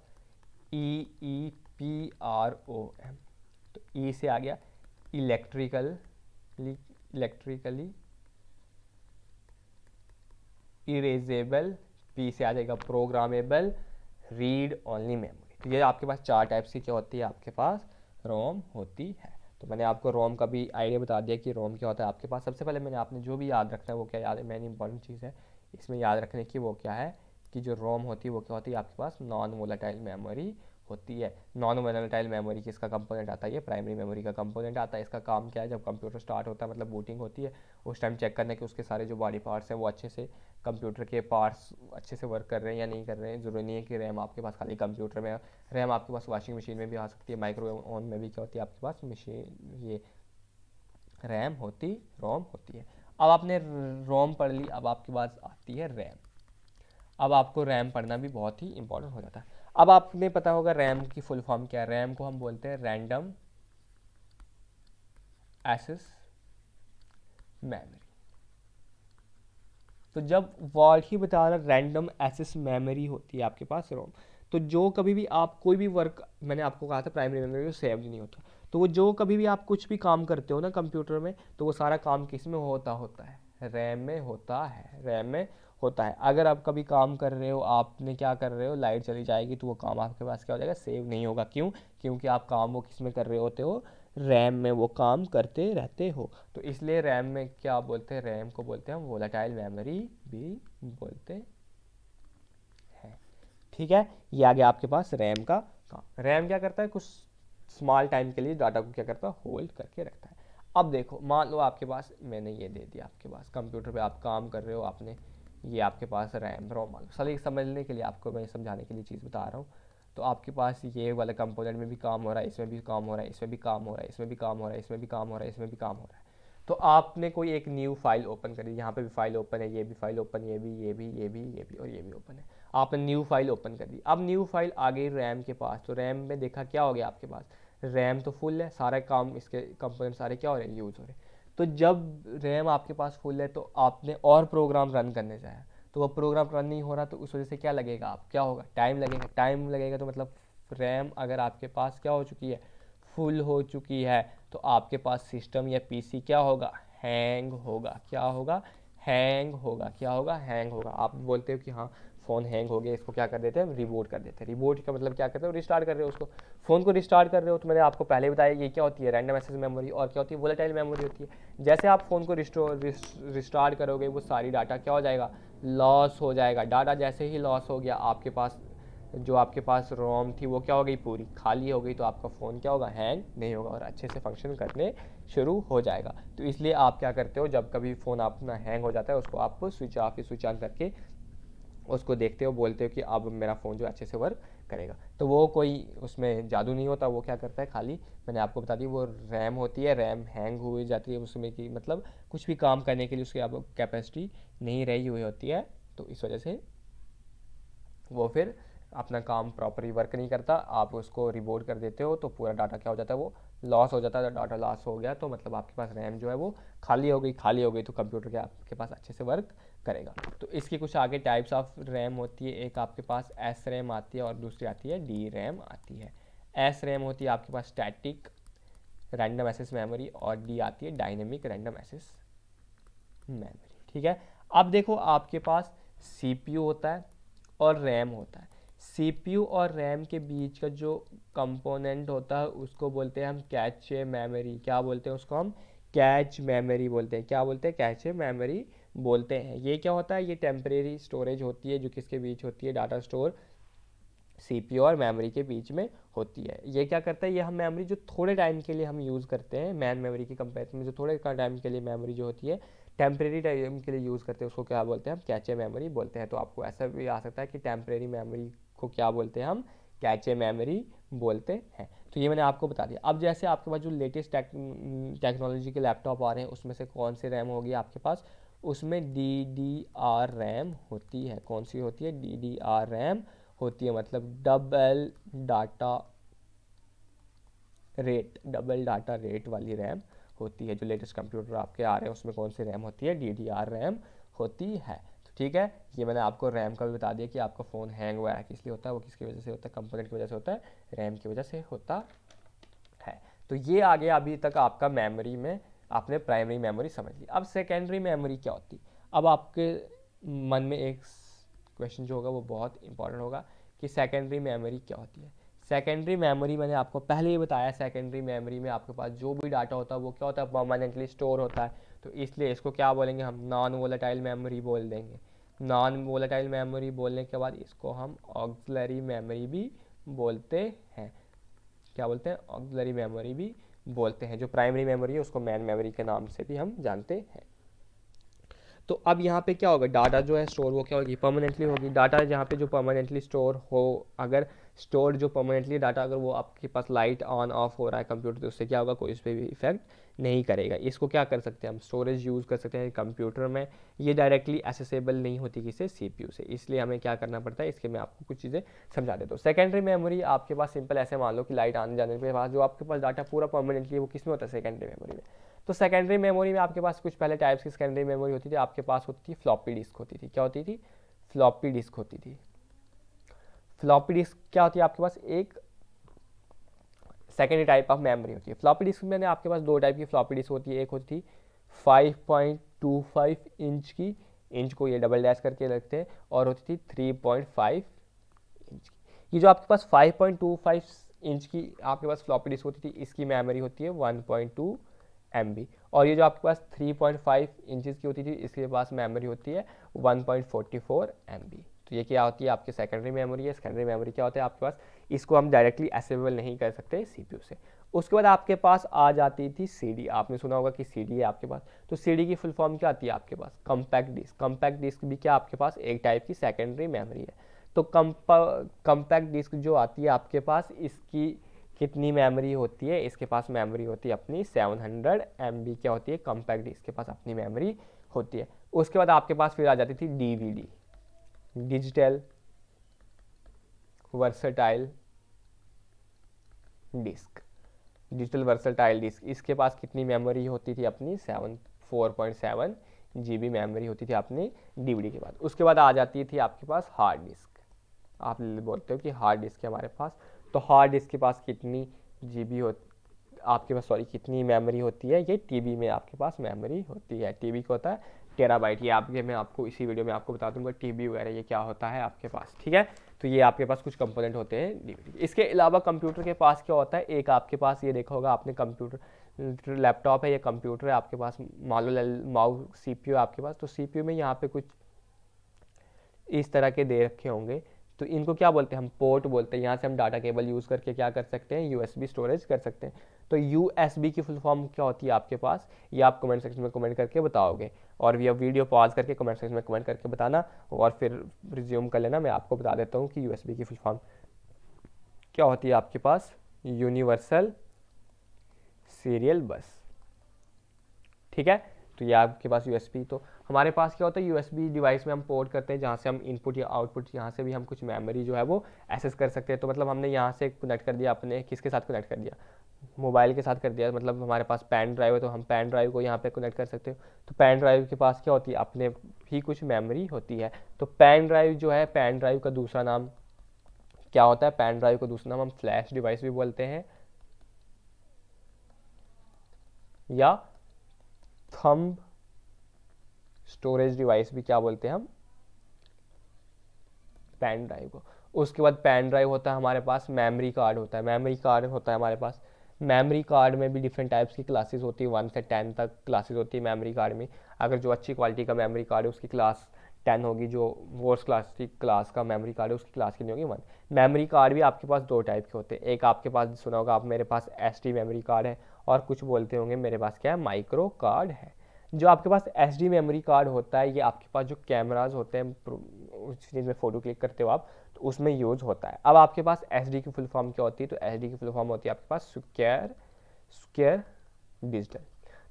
E E P R O M, तो ई से आ गया इलेक्ट्रिकली इरेजेबल, पी से आ जाएगा प्रोग्रामेबल, रीड ओनली मेमोरी। तो ये आपके पास 4 टाइप्स की क्या होती है, आपके पास रोम होती है। तो मैंने आपको रोम का भी आइडिया बता दिया कि रोम क्या होता है आपके पास। सबसे पहले मैंने आपने जो भी याद रखना है वो क्या याद है, मेन इंपॉर्टेंट चीज़ है इसमें याद रखने की, वो क्या है कि जो रोम होती है वो क्या होती है आपके पास नॉन वोलेटाइल मेमोरी होती है। नॉन वोलेटाइल मेमोरी किसका कंपोनेंट आता है, ये प्राइमरी मेमोरी का कंपोनेंट आता है। इसका काम क्या है, जब कंप्यूटर स्टार्ट होता है मतलब बूटिंग होती है उस टाइम चेक करना कि उसके सारे जो बॉडी पार्ट्स हैं वो अच्छे से, कंप्यूटर के पार्ट्स अच्छे से वर्क कर रहे हैं या नहीं कर रहे हैं। ज़रूरी नहीं है कि रैम आपके पास खाली कंप्यूटर में, रैम आपके पास वॉशिंग मशीन में भी आ सकती है, माइक्रोवेव ओवन में भी क्या होती है आपके पास मशीन, ये रैम रोम होती है। अब आपने रोम पढ़ ली, अब आपके पास आती है रैम। अब आपको रैम पढ़ना भी बहुत ही इंपॉर्टेंट हो जाता है। अब आपने पता होगा रैम की फुल फॉर्म क्या है, रैम को हम बोलते हैं रैंडम एक्सेस मेमोरी। तो जब वर्ड ही बता रहा रैंडम एक्सेस मेमोरी होती है आपके पास रोम, तो जो कभी भी आप कोई भी वर्क, मैंने आपको कहा था प्राइमरी मेमोरी में सेव नहीं होता, तो वो जो कभी भी आप कुछ भी काम करते हो ना कंप्यूटर में, तो वो सारा काम किस में होता है, रैम में होता है, रैम में होता है। अगर आप कभी काम कर रहे हो, आपने क्या कर रहे हो, लाइट चली जाएगी तो वो काम आपके पास क्या हो जाएगा, सेव नहीं होगा। क्यों? क्योंकि आप काम वो किस में कर रहे होते हो, रैम में वो काम करते रहते हो। तो इसलिए रैम में क्या बोलते हैं, रैम को बोलते हैं हम वोलेटाइल मेमोरी भी बोलते हैं, ठीक है। ये आ गया आपके पास रैम का काम। रैम क्या करता है, कुछ स्मॉल टाइम के लिए डाटा को क्या करता है, होल्ड करके रखता है। अब देखो, मान लो आपके पास मैंने ये दे दिया, आपके पास कंप्यूटर पे आप काम कर रहे हो, आपने ये आपके पास रैम रोम मान लो, सही समझने के लिए आपको मैं समझाने के लिए चीज़ बता रहा हूँ। तो आपके पास ये वाला कंपोनेंट में भी काम हो रहा है, इसमें भी काम हो रहा है, इसमें भी काम हो रहा है, इसमें भी काम हो रहा है, इसमें भी काम हो रहा है, इसमें भी काम हो रहा है। तो आपने कोई एक न्यू फाइल ओपन करी, यहाँ पे भी फाइल ओपन है, ये भी फाइल ओपन, ये भी, ये भी, ये भी, ये भी और ये भी ओपन है। आपने न्यू फाइल ओपन कर दी। अब न्यू फाइल आ गई रैम के पास, तो रैम में देखा क्या हो गया आपके पास, रैम तो फुल है, सारा काम इसके कंपोनेंट सारे क्या हो रहे हैं, यूज़ हो रहे हैं। तो जब रैम आपके पास फुल है तो आपने और प्रोग्राम रन करने जाए, तो वो प्रोग्राम रन नहीं हो रहा, तो उस वजह से क्या लगेगा, आप क्या होगा, टाइम लगेगा। टाइम लगेगा तो मतलब रैम अगर आपके पास क्या हो चुकी है, फुल हो चुकी है, तो आपके पास सिस्टम या पीसी क्या होगा, हैंग होगा। क्या होगा, हैंग होगा। क्या होगा, हैंग होगा। आप बोलते हो कि हाँ फ़ोन हैंग हो गया, इसको क्या कर देते हैं, रिबूट कर देते हैं। रिबूट का मतलब क्या करते हो, रिस्टार्ट कर रहे हो उसको, फ़ोन को रिस्टार्ट कर रहे हो। तो मैंने आपको पहले बताया ये क्या होती है, रैंडम एक्सेस मेमोरी, और क्या होती है, वोलेटाइल मेमोरी होती है। जैसे आप फ़ोन को रिस्टार्ट करोगे, वो सारी डाटा क्या हो जाएगा, लॉस हो जाएगा। डाटा जैसे ही लॉस हो गया, आपके पास जो आपके पास रोम थी वो क्या हो गई, पूरी खाली हो गई। तो आपका फ़ोन क्या होगा, हैंग नहीं होगा और अच्छे से फंक्शन करने शुरू हो जाएगा। तो इसलिए आप क्या करते हो, जब कभी फ़ोन अपना हैंग हो जाता है, उसको आप स्विच ऑफ या स्विच ऑन करके उसको देखते हो, बोलते हो कि अब मेरा फ़ोन जो अच्छे से वर्क करेगा। तो वो कोई उसमें जादू नहीं होता, वो क्या करता है, खाली मैंने आपको बता दी वो रैम होती है, रैम हैंग हुई जाती है उसमें कि मतलब कुछ भी काम करने के लिए उसकी अब कैपेसिटी नहीं रही हुई होती है। तो इस वजह से वो फिर अपना काम प्रॉपरली वर्क नहीं करता। आप उसको रिबूट कर देते हो तो पूरा डाटा क्या हो जाता है, वो लॉस हो जाता है। डाटा लॉस हो गया तो मतलब आपके पास रैम जो है वो खाली हो गई। खाली हो गई तो कंप्यूटर के आपके पास अच्छे से वर्क करेगा। तो इसकी कुछ आगे टाइप्स ऑफ रैम होती है। एक आपके पास एस रैम आती है और दूसरी आती है डी रैम आती है। एस रैम होती है आपके पास स्टैटिक रैंडम एक्सेस मेमोरी और डी आती है डायनेमिक रैंडम एक्सेस मेमोरी, ठीक है। अब देखो आपके पास सीपीयू होता है और रैम होता है। सीपीयू और रैम के बीच का जो कंपोनेंट होता है उसको बोलते हैं हम कैचे मेमोरी। क्या बोलते हैं उसको हम, कैच मेमोरी बोलते हैं। क्या बोलते हैं, कैचे मेमोरी बोलते हैं। ये क्या होता है, ये टेम्परेरी स्टोरेज होती है जो किसके बीच होती है, डाटा स्टोर सीपीयू और मेमोरी के बीच में होती है। ये क्या करता है, ये हम मेमोरी जो थोड़े टाइम के लिए हम यूज़ करते हैं, मैन मेमोरी की कंपेरिजन में जो थोड़े टाइम के लिए मेमोरी जो होती है, टेम्परेरी टाइम के लिए यूज़ करते हैं, उसको क्या बोलते हैं हम, कैचे मेमोरी बोलते हैं। तो आपको ऐसा भी आ सकता है कि टेम्परेरी मेमोरी को क्या बोलते हैं हम, कैचे मेमोरी बोलते हैं। तो ये मैंने आपको बता दिया। अब जैसे आपके पास जो लेटेस्ट टेक्नोलॉजी के लैपटॉप आ रहे हैं उसमें से कौन सी रैम होगी आपके पास, उसमें DDR रैम होती है। कौन सी होती है? DDR रैम होती है, मतलब डबल डाटा रेट वाली रैम होती है। जो लेटेस्ट कंप्यूटर आपके आ रहे हैं उसमें कौन सी रैम होती है? DDR रैम होती है। तो ठीक है, ये मैंने आपको रैम का भी बता दिया कि आपका फ़ोन हैंग वगैरह किस लिए होता है, वो किसकी वजह से होता है? कंपोनेंट की वजह से होता है, रैम की वजह से होता है। तो ये आ गया अभी तक आपका मेमोरी में, आपने प्राइमरी मेमोरी समझ ली। अब सेकेंडरी मेमोरी क्या होती है? अब आपके मन में एक क्वेश्चन जो होगा वो बहुत इंपॉर्टेंट होगा कि सेकेंडरी मेमोरी क्या होती है। सेकेंडरी मेमोरी मैंने आपको पहले ही बताया, सेकेंडरी मेमोरी में आपके पास जो भी डाटा होता है वो क्या होता है? परमानेंटली स्टोर होता है। तो इसलिए इसको क्या बोलेंगे हम? नॉन वोलेटाइल मेमोरी बोल देंगे। नॉन वोलेटाइल मेमोरी बोलने के बाद इसको हम ऑक्सिलरी मेमोरी भी बोलते हैं। क्या बोलते हैं? ऑक्सिलरी मेमोरी भी बोलते हैं। जो प्राइमरी मेमोरी है उसको मेन मेमोरी के नाम से भी हम जानते हैं। तो अब यहाँ पे क्या होगा? डाटा जो है स्टोर वो क्या होगी? परमानेंटली होगी। डाटा जहाँ पे जो परमानेंटली स्टोर हो, अगर स्टोर जो परमानेंटली डाटा अगर वो आपके पास लाइट ऑन ऑफ हो रहा है कंप्यूटर, तो उससे क्या होगा? कोई इस पर भी इफेक्ट नहीं करेगा। इसको क्या कर सकते हैं हम? स्टोरेज यूज़ कर सकते हैं कंप्यूटर में। ये डायरेक्टली एसेसेबल नहीं होती किसी CPU से, इसलिए हमें क्या करना पड़ता है? इसके मैं आपको कुछ चीज़ें समझा देता हूँ। सेकेंडरी मेमोरी आपके पास सिंपल ऐसे मान लो कि लाइट आने जाने के बाद जो आपके पास डाटा पूरा परमानेंटली वो किस में होता है? सेकेंडरी मेमोरी में। तो सेकेंडरी मेमोरी में आपके पास कुछ पहले टाइप्स की सेकेंडरी मेमोरी होती थी। आपके पास होती थी फ्लॉपी डिस्क होती थी। क्या होती थी? फ्लॉपी डिस्क होती थी। फ्लॉपी डिस्क क्या होती है? आपके पास एक सेकेंडरी टाइप ऑफ मेमोरी होती है। फ्लॉपी डिस्क में आपके पास दो टाइप की फ्लॉपी डिस्क होती है। एक होती थी 5.25 इंच की, इंच को ये डबल डैश करके रखते हैं, और होती थी 3.5 इंच की। ये जो आपके पास 5.25 इंच की आपके पास फ्लॉपी डिस्क होती थी, इसकी मेमोरी होती है 1.2 MB। और ये जो आपके पास 3.5 इंचज़ की होती थी, इसके पास मेमोरी होती है 1.44 MB। तो ये क्या होती है? आपकी सेकेंडरी मेमोरी है। सेकेंडरी मेमोरी क्या होता है आपके पास? इसको हम डायरेक्टली एक्सेसिबल नहीं कर सकते CPU से। उसके बाद आपके पास आ जाती थी CD। आपने सुना होगा कि CD है आपके पास। तो CD की फुल फॉर्म क्या आती है आपके पास? Compact disc. कम्पैक्ट डिस्क भी क्या आपके पास? एक टाइप की सेकेंडरी मेमोरी है। तो कम्पैक्ट डिस्क जो आती है आपके पास, इसकी कितनी मेमोरी होती है? इसके पास मेमोरी होती है अपनी 700 MB। क्या होती है? कम्पैक्ट डिस्क के पास अपनी मेमोरी होती है। उसके बाद आपके पास फिर आ जाती थी DVD, digital versatile disc. Digital versatile disc, इसके पास कितनी मेमोरी होती थी? अपनी 4.7 GB मेमोरी होती थी अपनी DVD के बाद। उसके बाद आ जाती थी आपके पास हार्ड डिस्क। आप बोलते हो कि हार्ड डिस्क है हमारे पास, तो हार्ड डिस्क के पास कितनी GB हो आपके पास, सॉरी, कितनी मेमोरी होती है? ये TB में आपके पास मेमोरी होती है। TB को होता है टेराबाइट। ये आपके मैं आपको इसी वीडियो में आपको बता दूंगा TB वगैरह ये क्या होता है आपके पास। ठीक है, तो ये आपके पास कुछ कंपोनेंट होते हैं DVD। इसके अलावा कंप्यूटर के पास क्या होता है? एक आपके पास ये देखा होगा आपने, कंप्यूटर लैपटॉप है या कंप्यूटर है आपके पास, मान लो माउस CPU आपके पास। तो CPU में यहाँ पे कुछ इस तरह के दे रखे होंगे, तो इनको क्या बोलते हैं? हम पोर्ट बोलते हैं। यहाँ से हम डाटा केबल यूज़ करके क्या कर सकते हैं? USB स्टोरेज कर सकते हैं। तो USB की फुल फॉर्म क्या होती है आपके पास? ये आप कमेंट सेक्शन में कमेंट करके बताओगे, और ये वीडियो पॉज करके कमेंट सेक्शन में कमेंट करके बताना, और फिर रिज्यूम कर लेना। मैं आपको बता देता हूँ कि USB की फुल फॉर्म क्या होती है आपके पास? यूनिवर्सल सीरियल बस। ठीक है, तो ये आपके पास USB। तो हमारे पास क्या होता है? USB डिवाइस में हम पोर्ट करते हैं, जहाँ से हम इनपुट या आउटपुट, यहाँ से भी हम कुछ मेमोरी जो है वो एक्सेस कर सकते हैं। तो मतलब हमने यहाँ से कनेक्ट कर दिया, अपने किसके साथ कनेक्ट कर दिया? मोबाइल के साथ कर दिया। मतलब हमारे पास पेन ड्राइव है, तो हम पेन ड्राइव को यहाँ पे कनेक्ट कर सकते हो। तो पेन ड्राइव के पास क्या होती है? अपने भी कुछ मेमोरी होती है। तो पेन ड्राइव जो है, पेन ड्राइव का दूसरा नाम क्या होता है? पेन ड्राइव का दूसरा नाम हम फ्लैश डिवाइस भी बोलते हैं, या थंब स्टोरेज डिवाइस भी क्या बोलते हैं हम? पेन ड्राइव को। उसके बाद पेन ड्राइव होता है हमारे पास, मेमोरी कार्ड होता है। मेमोरी कार्ड होता है हमारे पास। मेमोरी कार्ड में भी डिफरेंट टाइप्स की क्लासेस होती है, 1 से 10 तक क्लासेस होती है मेमोरी कार्ड में। अगर जो अच्छी क्वालिटी का मेमोरी कार्ड है उसकी क्लास 10 होगी, जो वर्स्ट क्लास का मेमोरी कार्ड है उसकी क्लास कितनी होगी? 1। मेमोरी कार्ड भी आपके पास दो टाइप के होते हैं। एक आपके पास सुना होगा आप, मेरे पास SD मेमोरी कार्ड है, और कुछ बोलते होंगे मेरे पास क्या है? माइक्रो कार्ड है। जो आपके पास SD मेमोरी कार्ड होता है, ये आपके पास जो कैमराज होते हैं उस चीज़ में फ़ोटो क्लिक करते हो आप, तो उसमें यूज़ होता है। अब आपके पास एचडी की फुल फॉर्म क्या होती है, तो एचडी की फुल फॉर्म होती है आपके पास सिक्योर डिजिटल।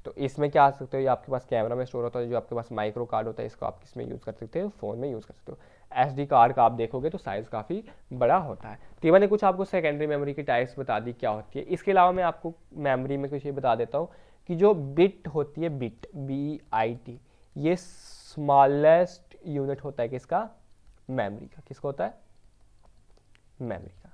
तो इसमें क्या आ सकते हो, ये आपके पास कैमरा में स्टोर होता है, जो आपके पास माइक्रो कार्ड होता है इसको आप किस में यूज़ कर सकते हो, फ़ोन में यूज़ कर सकते हो। एसडी कार्ड का आप देखोगे तो साइज़ काफ़ी बड़ा होता है। तो मैंने कुछ आपको सेकेंडरी मेमोरी की टाइप्स बता दी क्या होती है। इसके अलावा मैं आपको मेमोरी में कुछ ये बता देता हूँ कि जो बिट होती है, बिट BIT, ये स्मॉलेस्ट यूनिट होता है किसका, मेमोरी का। किसका होता है, मेमोरी का।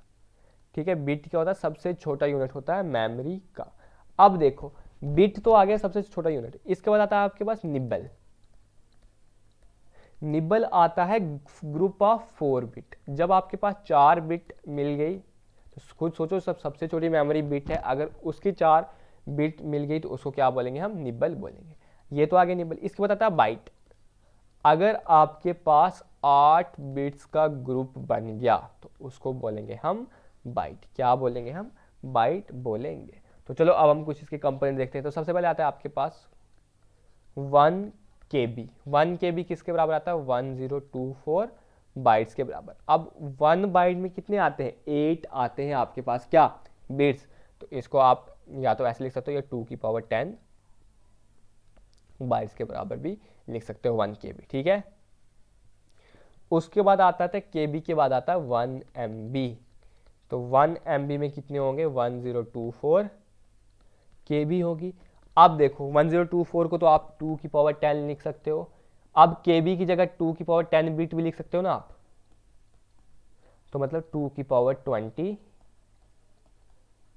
ठीक है, बिट क्या होता है, सबसे छोटा यूनिट होता है मेमोरी का। अब देखो बिट तो आ गया सबसे छोटा यूनिट, इसके बाद आता है आपके पास निब्बल। निब्बल आता है ग्रुप ऑफ 4 बिट। जब आपके पास 4 बिट मिल गई तो खुद सोचो, सबसे छोटी मेमोरी बिट है, अगर उसकी 4 बिट मिल गई तो उसको क्या बोलेंगे, हम निब्बल बोलेंगे। ये तो आगे निब्बल। इसके बाद आता है बाइट। अगर आपके पास 8 बिट्स का ग्रुप बन गया तो उसको बोलेंगे हम बाइट। क्या बोलेंगे, हम बाइट बोलेंगे। तो चलो अब हम कुछ इसके कंपोनेंट देखते हैं। तो सबसे पहले आता है आपके पास 1 KB। 1 KB किसके बराबर आता है, 1024 बाइट्स के बराबर। अब 1 बाइट में कितने आते हैं, 8 आते हैं आपके पास क्या, बिट्स। तो इसको आप या तो ऐसे लिख सकते हो, या 2 की पावर 10 बाइट्स के बराबर भी लिख सकते हो 1 KB। ठीक है, उसके बाद आता है KB के बाद आता है 1 MB। तो 1 MB में कितने होंगे, 1024 KB होगी। अब देखो 1024 को तो आप 2 की पावर 10 लिख सकते हो। अब KB की जगह 2 की पावर 10 बिट भी लिख सकते हो ना आप, तो मतलब 2 की पावर 20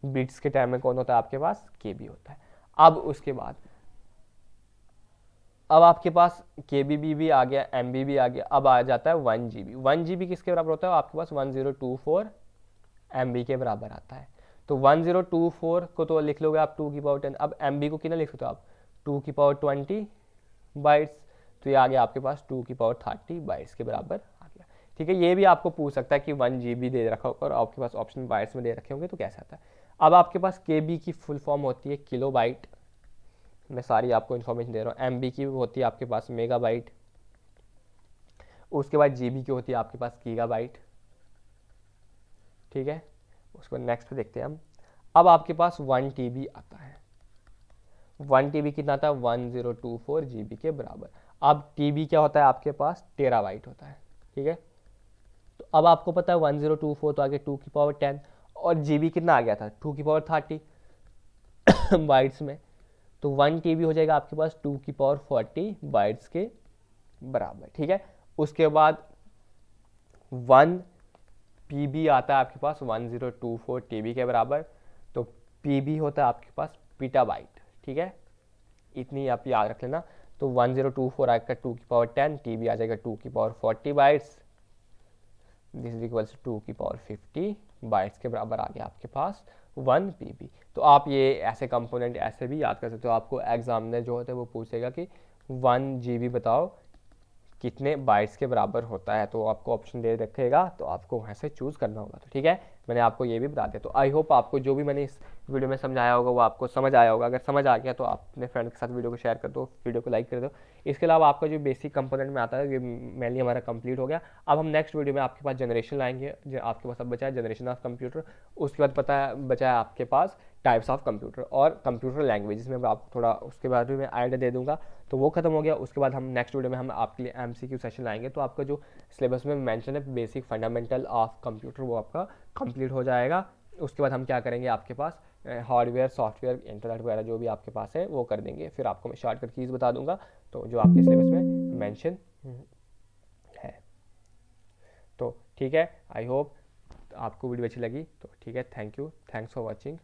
बिट्स के टाइम में कौन होता है आपके पास, KB होता है। अब उसके बाद अब आपके पास KBB भी आ गया, MB भी आ गया। अब आ जाता है 1 GB। 1 GB किसके बराबर होता है, आपके पास 1024 MB के बराबर आता है। तो 1024 को तो लिख लोगे आप 2 की पावर 10। अब MB को कितना लिख सकते हो आप, 2 की पावर 20 बाइट्स। तो ये आ गया आपके पास 2 की पावर 30 बाइट्स के बराबर आ गया। ठीक है, ये भी आपको पूछ सकता है कि 1 GB दे रखा होगा और आपके पास ऑप्शन बाइट्स में दे रखे होंगे तो कैसे आता है। अब आपके पास KB की फुल फॉर्म होती है किलो बाइट। मैं सारी आपको इन्फॉर्मेशन दे रहा हूँ। MB की होती है आपके पास मेगा बाइट। उसके बाद GB की होती है आपके पास गीगा बाइट। ठीक है, उसको नेक्स्ट पे देखते हैं हम। अब आपके पास 1 TB आता है। 1 TB कितना आता है, 1024 GB के बराबर। अब TB क्या होता है आपके पास, टेराबाइट होता है। ठीक है, तो अब आपको पता है 1024 तो आगे 2 की पावर 10 और GB कितना आ गया था, 2 की पावर 30 बाइट्स में। तो 1 TB हो जाएगा आपके पास 2 की पावर 40 बाइट्स के बराबर। ठीक है, उसके बाद 1 PB आता है आपके पास 1024 TB के बराबर। तो PB होता है आपके पास पीटाबाइट। ठीक है, इतनी आप याद रख लेना। तो 1024 आएगा 2 की पावर 10, TB आ जाएगा 2 की power 40 bytes. This is equals to 2 की पावर 50 बाइट्स के बराबर आ गया आपके पास 1 PB। तो आप ये ऐसे कंपोनेंट ऐसे भी याद कर सकते हो। आपको एग्जाम में जो होता है वो पूछेगा कि 1 GB बताओ कितने बाइट्स के बराबर होता है, तो आपको ऑप्शन दे रखेगा, तो आपको वहाँ से चूज़ करना होगा। तो ठीक है, मैंने आपको ये भी बता दिया। तो आई होप आपको जो भी मैंने इस वीडियो में समझाया होगा वो आपको समझ आया होगा। अगर समझ आ गया तो आप अपने फ्रेंड के साथ वीडियो को शेयर कर दो, वीडियो को लाइक कर दो। इसके अलावा आपका जो बेसिक कंपोनेंट में आता है ये मेनली हमारा कंप्लीट हो गया। अब हम नेक्स्ट वीडियो में आपके पास जनरेशन लाएंगे, जो आपके पास अब बचा है जनरेशन ऑफ कंप्यूटर। उसके बाद बचा है आपके पास टाइप्स ऑफ कंप्यूटर और कंप्यूटर लैंग्वेजेस में आपको थोड़ा उसके बारे में आइडिया दे दूंगा। तो वो खत्म हो गया। उसके बाद हम नेक्स्ट वीडियो में हम आपके लिए MCQ सेशन लाएंगे। तो आपका जो सिलेबस में मेंशन है बेसिक फंडामेंटल ऑफ कंप्यूटर वो आपका कंप्लीट हो जाएगा। उसके बाद हम क्या करेंगे, आपके पास हार्डवेयर सॉफ्टवेयर इंटरनेट वगैरह जो भी आपके पास है वो कर देंगे। फिर आपको मैं शॉर्टकट कीज बता दूंगा तो जो आपके सिलेबस में मेंशन है। तो ठीक है, आई होप आपको वीडियो अच्छी लगी। तो ठीक है, thank you, thanks for watching.